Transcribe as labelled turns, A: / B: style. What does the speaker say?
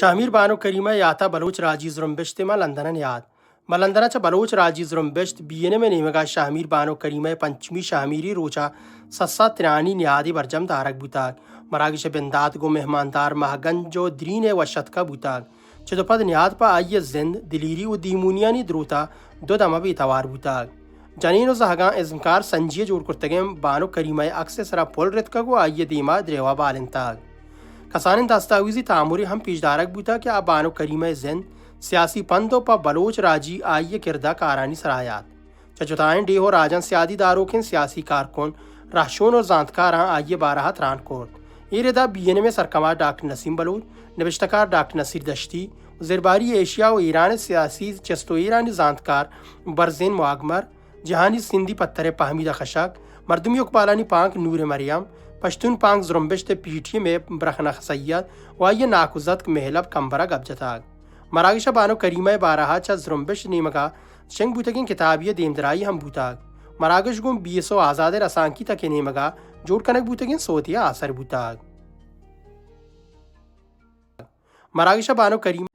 A: شامیر بانو کریمه یاتا بلوچ راجی زرمبشت ما لندنن یاد ملندنچ بلوچ راجی زرمبشت بیene میں نیمگا شامیر بانو کریمه پنچمی شامیری روچا سسا ترانی نیادی برجم دارک بوتاگ مراگش بندات گو مہماندار مہگنجو درین وشتکا بوتاگ چدو پد نیاد پا آئی زند دلیری و دیمونیانی دروتا دو دم بی توار بوتاگ جنین و زہگاں ازمکار سنجی جوڑ کرتگیم بانو کریمه اکس سرا پول رتکا گو آئی دیما دریوا بالنتاگ کسان دستاویزی تعمری ہم پیش دارک بوتا کہ بانو کریمہ زند سیاسی پندو پا بلوچ راجی آئیے کردہ کارانی سرایات چچوتائیں ڈیہو راجن سیادی داروکن سیاسی کارکن رہشون اور زانتکاراں آئیے بارہ تران کورد یہ ردا بینے میں سرکمار ڈاکٹر نسیم بلوچ نوشتکار ڈاکٹر نصیر دشتی زرباری ایشیا و ایران سیاسی چستو ایرانی زانتکار برزین معاگمر جہانی سندھی پتر پہمیدہ خشک مردمی اقبالانی پانک نور مریم پشتون پانک زرمبشت پیٹھی میں برخنخ سید و آئیے ناکوزت محلب کمبرہ گبجتاگ مراگشہ بانو کریمہ بارہا چا زرمبشت نیمگا شنگ بوتگین کتابی دیمدرائی ہم بوتاگ مراگش گم بیسو آزاد رسانکی تک نیمگا جوڑ کنک بوتگین سوتیا آثر بوتاگ مراگشہ بانو کریمہ